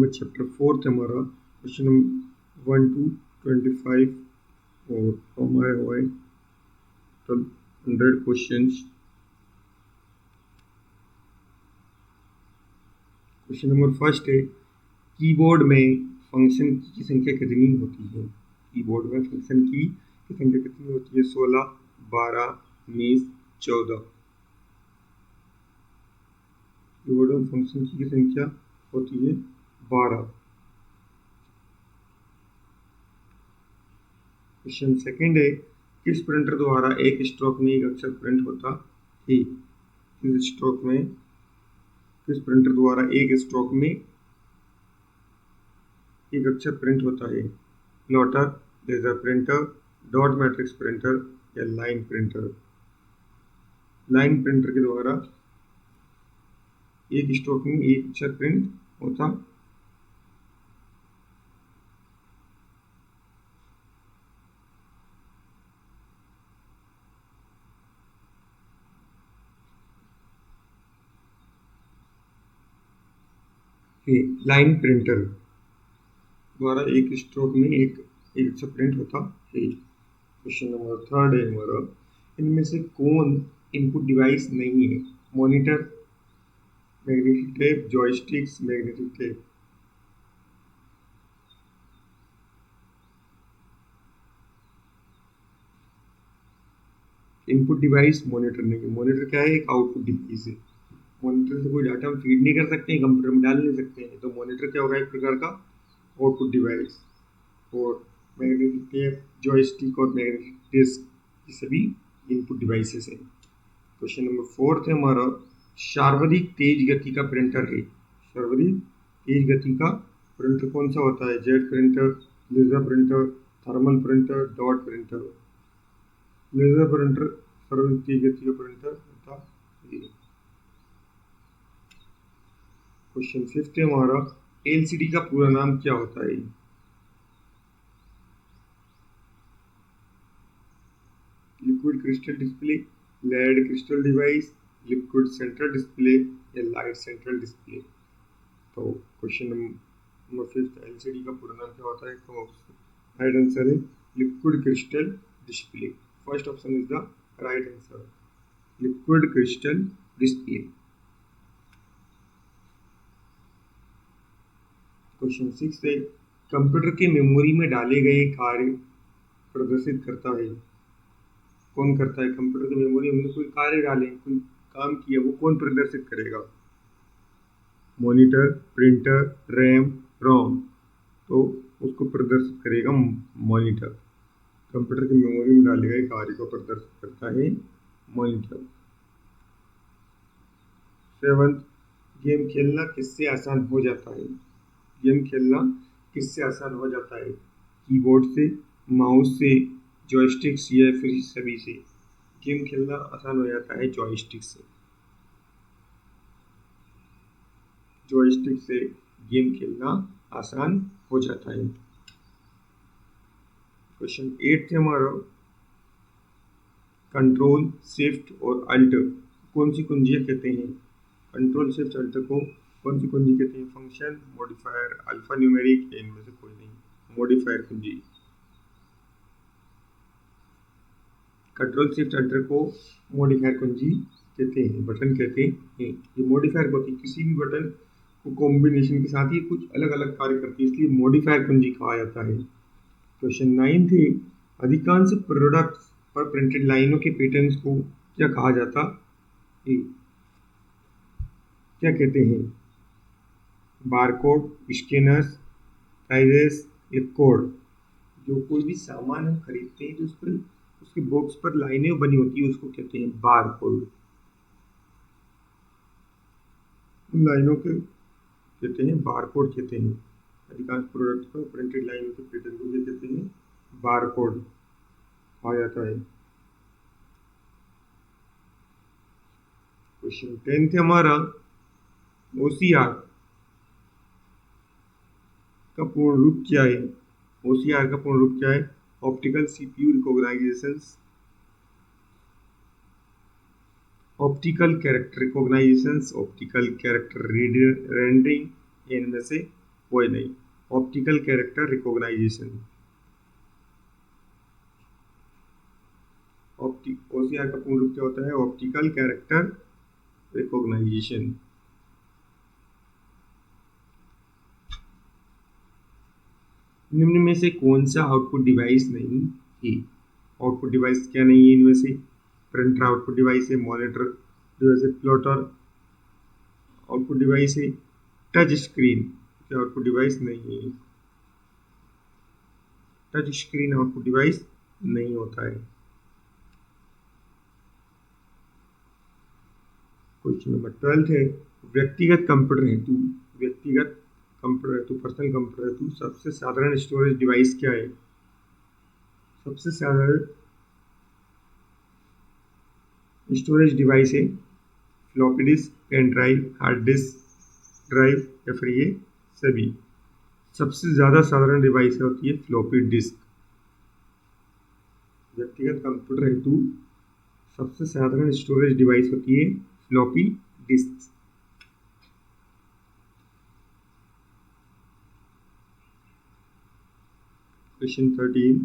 Number chapter 4 हमारा question number 1 to 25 और हमारे हुए तो 100 क्वेश्चंस। क्वेश्चन नंबर फर्स्ट है, कीबोर्ड में फंक्शन की संख्या कितनी होती है? कीबोर्ड में फंक्शन की संख्या कितनी होती है? 16, 12, 19, 14। कीबोर्ड में फंक्शन की संख्या होती है 12। क्वेश्चन सेकंड है, किस प्रिंटर द्वारा एक स्ट्रोक में एक अक्षर प्रिंट होता है? किस स्ट्रोक में, किस प्रिंटर द्वारा एक स्ट्रोक में एक अक्षर प्रिंट होता है? Plotter, laser printer, dot matrix printer या लाइन प्रिंटर? लाइन प्रिंटर के द्वारा एक स्ट्रोक में एक अक्षर प्रिंट होता है। लाइन प्रिंटर द्वारा एक स्ट्रोक में एक अक्षर प्रिंट होता है। क्वेश्चन नंबर थर्ड है हमारा, इनमें से कौन इनपुट डिवाइस नहीं है? Monitor, magnetic tape, joysticks, magnetic tape. Input device monitor नहीं है। मॉनिटर क्या है? एक आउटपुट डिवाइस है। मॉनिटर से कोई डाटा हम फीड नहीं कर सकते हैं, कंप्यूटर में डाल नहीं सकते हैं, तो मॉनिटर क्या होगा? एक प्रकार का आउटपुट डिवाइस। और मैग्नेटिक टेप, जॉयस्टिक और मैग्नेटिक डिस्क ये सभी इनपुट डिवाइसेस हैं। क्वेश्चन नंबर फोर्थ है हमारा, सर्वाधिक तेज गति का प्रिंटर है। सर्वाधिक तेज गति का प्रिंटर कौन सा होता है? Jet printer, laser printer, thermal printer, dot printer. Laser printer सर्वाधिक तेज गति का प्रिंटर होता है। क्वेश्चन फिफ्थ है हमारा, एलसीडी का पूरा नाम क्या होता है? Liquid crystal display, led crystal device, liquid central display या लाइट सेंट्रल डिस्प्ले। तो क्वेश्चन नंबर फिफ्थ, एलसीडी का पूरा नाम क्या होता है? तो राइट आंसर है liquid crystal display. First option is the right answer, liquid crystal display. Question 6 है, कंप्यूटर के मेमोरी में डाले गए कार्य प्रदर्शित करता है। कौन करता है? कंप्यूटर की मेमोरी में कोई कार्य डाले, कोई काम किया, वो कौन प्रदर्शित करेगा? मॉनिटर, प्रिंटर, रैम, रोम। तो उसको प्रदर्शित करेगा मॉनिटर। कंप्यूटर की मेमोरी में डाले गए कार्य को प्रदर्शित करता है मॉनिटर। सेवंथ, गेम खेलना किससे आसान हो जाता है? गेम खेलना किससे आसान हो जाता है? कीबोर्ड से, माउस से, जॉयस्टिक्स या फिर सभी से? गेम खेलना आसान हो जाता है जॉयस्टिक से। जॉयस्टिक से गेम खेलना आसान हो जाता है। क्वेश्चन 8 है हमारा, कंट्रोल, शिफ्ट और अल्ट कौन सी कुंजियां कहते हैं? कंट्रोल, शिफ्ट, अल्ट को कौन सी कुंजी कहते हैं? फंक्शन, मॉडिफायर, अल्फा न्यूमेरिक, इनमें से कोई नहीं। मॉडिफायर कुंजी। कंट्रोल, शिफ्ट, अल्ट को मॉडिफायर कुंजी कहते हैं, बटन कहते हैं। ये मॉडिफायर होती है, किसी भी बटन को कॉम्बिनेशन के साथ ही कुछ अलग अलग कार्य करती है, इसलिए मॉडिफायर कुंजी कहा जाता है। क्वेश्चन 9 थे, अधिकांश प्रोडक्ट्स पर प्रिंटेड लाइनों के पैटर्न्स को क्या कहा जाता है? क्या कहते हैं? बारकोड, स्कैनर्स, प्राइजेस या कोड। जो कोई भी सामान हम खरीदते हैं तो उस पर, उसके बॉक्स पर लाइनें बनी होती है, उसको कहते हैं बारकोड। उन लाइनों के कहते हैं बारकोड कहते हैं। अधिकांश प्रोडक्ट पर प्रिंटेड लाइनों के पैटर्न को क्या कहते हैं? बारकोड कहा जाता है। क्वेश्चन 10 है हमारा, ओसीआर का पूर्ण रूप क्या है? ओसीआर का पूर्ण रूप क्या है? Optical CPU recognitions, optical character recognitions, optical character rendering, इनमें से वो नहीं। ऑप्टिकल कैरेक्टर रिकॉग्नाइजेशन, OCR का पूर्ण रूप क्या होता है? Optical character recognisation. निम्न में से कौन सा आउटपुट डिवाइस नहीं है? आउटपुट डिवाइस क्या नहीं है इनमें से? प्रिंटर आउटपुट डिवाइस है, मॉनिटर डिवाइस है, प्लॉटर आउटपुट डिवाइस है, टच स्क्रीन क्या आउटपुट डिवाइस नहीं है? टच स्क्रीन आउटपुट डिवाइस नहीं होता है। क्वेश्चन नंबर 12 है, व्यक्तिगत कंप्यूटर हेतु पर्सनल कंप्यूटर हेतु सबसे साधारण स्टोरेज डिवाइस क्या है? सबसे साधारण स्टोरेज डिवाइस है floppy disk, pen drive, hard disk drive या फिर ये सभी। सबसे ज़्यादा साधारण डिवाइस होती है फ्लॉपी डिस्क। व्यक्तिगत कंप्यूटर हेतु सबसे साधारण स्टोरेज डिवाइस होती है फ्लॉपी डिस्क। क्वेश्चन 13,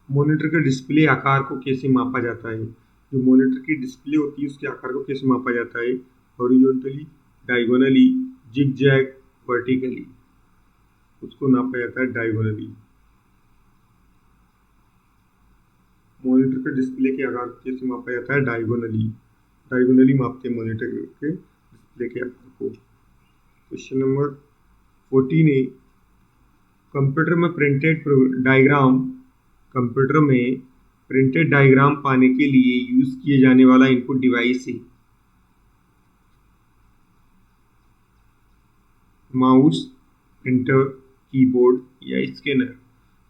मॉनिटर के डिस्प्ले आकार को कैसे मापा जाता है? जो मॉनिटर की डिस्प्ले होती है उसके आकार को कैसे मापा जाता है? Horizontally, diagonally, zigzag, vertically. उसको नापा जाता है डायगोनली। मॉनिटर के डिस्प्ले के आकार को कैसे मापा जाता है? डायगोनली। डायगोनली मापते हैं मॉनिटर के डिस्प्ले के आकार को। क्वेश्चन नंबर 14 है, कंप्यूटर में प्रिंटेड डायग्राम पाने के लिए यूज किए जाने वाला इनपुट डिवाइस है माउस, प्रिंटर, कीबोर्ड या स्कैनर।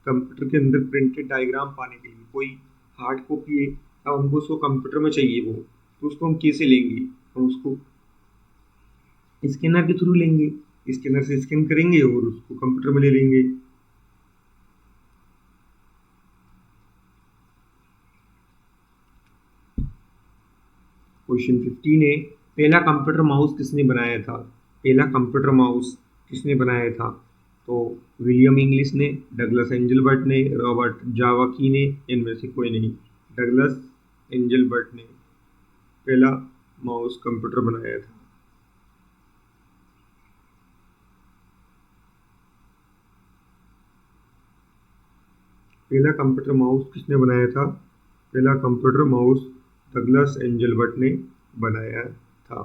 कंप्यूटर के अंदर प्रिंटेड डायग्राम पाने के लिए कोई हार्ड कॉपी है, अब हमको उसको कंप्यूटर में चाहिए वो, तो उसको हम कैसे लेंगे? हम उसको स्कैनर के थ्रू लेंगे, स्कैनर से स्कैन करेंगे और उसको कंप्यूटर में ले लेंगे। क्वेश्चन 15 है, पहला कंप्यूटर माउस किसने बनाया था? पहला कंप्यूटर माउस किसने बनाया था? तो विलियम इंग्लिश ने, डगलस एंजलबर्ट ने, रॉबर्ट जावाकी ने, इनमें से कोई नहीं। डगलस एंजलबर्ट ने पहला माउस कंप्यूटर बनाया था। पहला कंप्यूटर माउस किसने बनाया था? पहला कंप्यूटर माउस डगलस एंजलबर्ट ने बनाया था।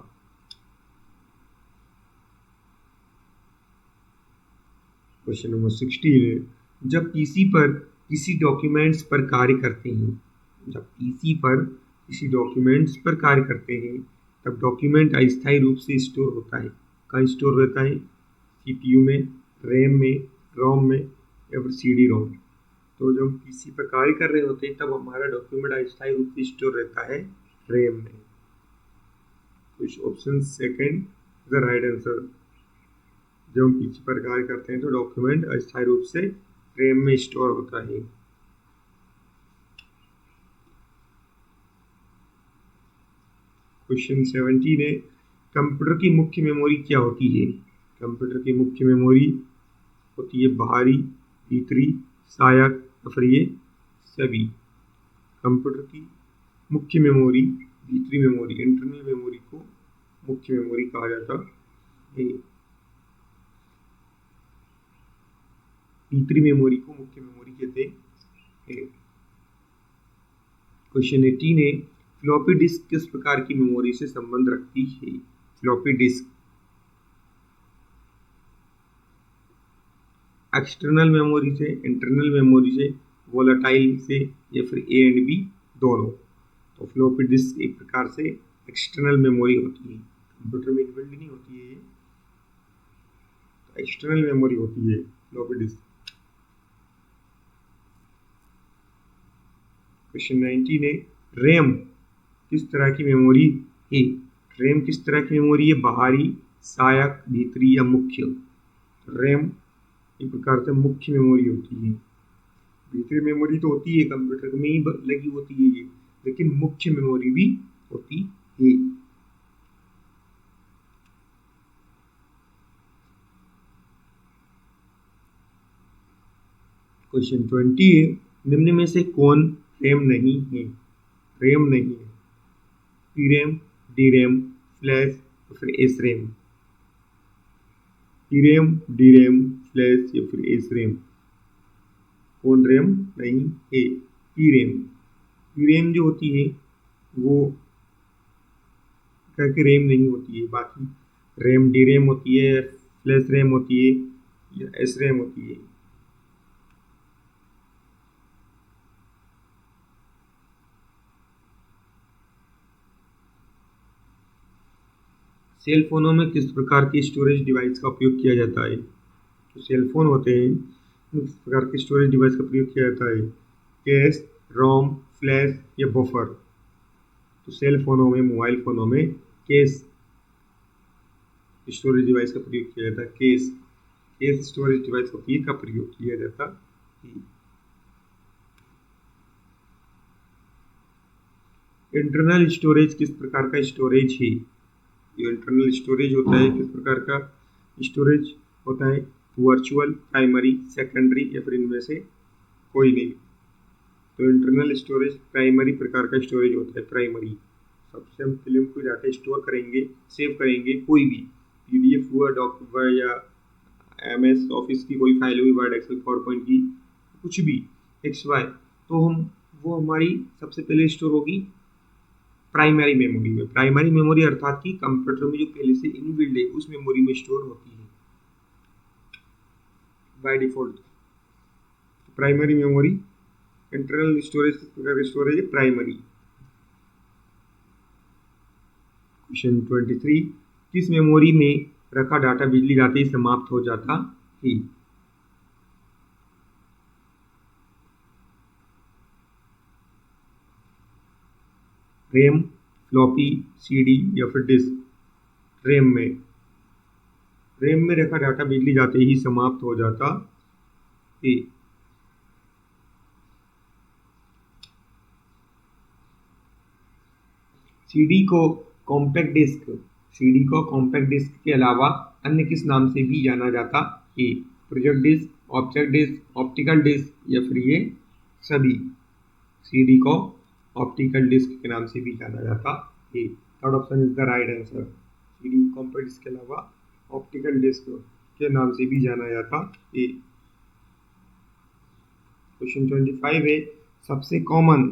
क्वेश्चन नंबर 16 है, जब पीसी पर किसी डॉक्यूमेंट्स पर कार्य करते हैं तब डॉक्यूमेंट अस्थायी रूप से स्टोर होता है। कहाँ स्टोर रहता है? सीपीयू में, रैम में, रोम में या फिर सीडी रोम। तो जब पीसी पर कार्य कर रहे होते हैं तब हमारा डॉक्यूमेंट अस्थायी रूप से स्टोर रहता है रैम में। कुछ option second the right answer. जब हम पीसी पर कार्य करते हैं तो डॉक्यूमेंट अस्थायी रूप से रैम में स्टोर होता है। क्वेश्चन 17 है, कंप्यूटर की मुख्य मेमोरी क्या होती है? कंप्यूटर की मुख्य मेमोरी होती है बाहरी, भीतरी, सहायक या फिर ये सभी। कंप्यूटर की मुख्य मेमोरी, भीतरी मेमोरी, इंटरनल मेमोरी को मुख्य मेमोरी कहा जाता है। भीतरी मेमोरी को मुख्य मेमोरी कहते हैं। क्वेश्चन 18 है, फ्लॉपी डिस्क किस प्रकार की मेमोरी से संबंध रखती है? फ्लॉपी डिस्क एक्सटर्नल मेमोरी से, इंटरनल मेमोरी से, वोलेटाइल से या फिर ए एंड बी दोनों। तो फ्लॉपी डिस्क एक प्रकार से एक्सटर्नल मेमोरी होती है, कंप्यूटर में इनबिल्ट नहीं होती है ये, तो एक्सटर्नल मेमोरी होती है फ्लॉपी डिस्क। क्वेश्चन 19 है, रैम किस तरह की मेमोरी है? रैम किस तरह की मेमोरी है? बाहरी, सहायक, भीतरी या मुख्य? रैम एक प्रकार से मुख्य मेमोरी होती है। भीतरी मेमोरी तो होती है कंप्यूटर में ही लगी होती है ये, लेकिन मुख्य मेमोरी भी होती है। क्वेश्चन 20 है, निम्न में से कौन रैम नहीं है? रैम नहीं है, P RAM, D RAM, flash या फिर S RAM. P RAM, D RAM, flash या फिर एस रैम, कौन रैम नहीं है? P RAM. पी रैम जो होती है वो करके रैम नहीं होती है, बाकी रैम डी रैम होती है, फ्लैश रैम होती है या एस रैम होती है। सेल फोनों में किस प्रकार की स्टोरेज डिवाइस का उपयोग किया जाता है? जो सेल फोन होते हैं किस प्रकार के स्टोरेज डिवाइस का प्रयोग किया जाता है? कैश, रोम, फ्लैश या बफर। तो सेल फोनों में, मोबाइल फोनों में कैश स्टोरेज डिवाइस का प्रयोग किया जाता है। केस स्टोरेज डिवाइस होती है का प्रयोग किया जाता है। इंटरनल स्टोरेज किस प्रकार का स्टोरेज है? जो इंटरनल स्टोरेज होता है किस प्रकार का स्टोरेज होता है? वर्चुअल, प्राइमरी, सेकेंडरी या फिर इनमें से कोई नहीं। तो इंटरनल स्टोरेज प्राइमरी प्रकार का स्टोरेज होता है। प्राइमरी सबसे हम फिल्म को डाटा स्टोर करेंगे, सेव करेंगे, कोई भी पीडीएफ हुआ, डॉक्यूमेंट या एमएस ऑफिस की कोई फाइल हुई, वर्ड, एक्सेल, पावर पॉइंट की, कुछ भी एक्स वाई, तो हम वो हमारी सबसे पहले स्टोर होगी प्राइमरी मेमोरी में। प्राइमरी मेमोरी अर्थात कि कंप्यूटर में जो पहले से इनबिल्ड है उस मेमोरी में स्टोर होती है by default. Primary memory, internal storage किस प्रकार का स्टोरेज है? प्राइमरी। क्वेश्चन 23, किस मेमोरी में रखा डाटा बिजली जाते ही समाप्त हो जाता है? रैम, फ्लॉपी, सीडी या फिर डिस्क। रैम में रखा डाटा बिजली जाते ही समाप्त हो जाता है। सीडी को कॉम्पैक्ट डिस्क, सीडी को कॉम्पैक्ट डिस्क के अलावा अन्य किस नाम से भी जाना जाता है? Project disk, object disk, optical disk या फिर ये सभी। सीडी को ऑप्टिकल डिस्क के नाम से भी जाना जाता है। Third option is the right answer. CD compact disk के अलावा ऑप्टिकल डिस्क के नाम से भी जाना जाता है। क्वेश्चन 25 है, सबसे कॉमन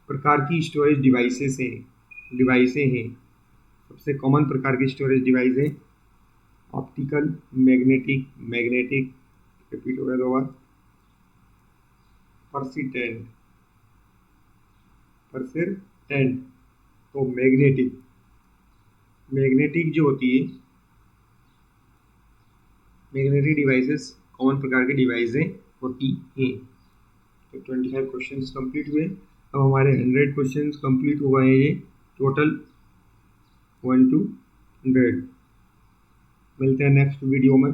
प्रकार की स्टोरेज डिवाइसें हैं। सबसे कॉमन प्रकार की स्टोरेज डिवाइस है ऑप्टिकल, मैग्नेटिक, रिपीट हो गया 2 बार, परसिस्टेंट। तो मैग्नेटिक जो होती है, मैग्नेटिक डिवाइसेस कॉमन प्रकार की डिवाइसें होती हैं। तो 25 क्वेश्चंस कंप्लीट हुए। अब हमारे 100 क्वेश्चंस कंप्लीट हो गए हैं, ये टोटल 1 to 100। मिलते हैं नेक्स्ट वीडियो में।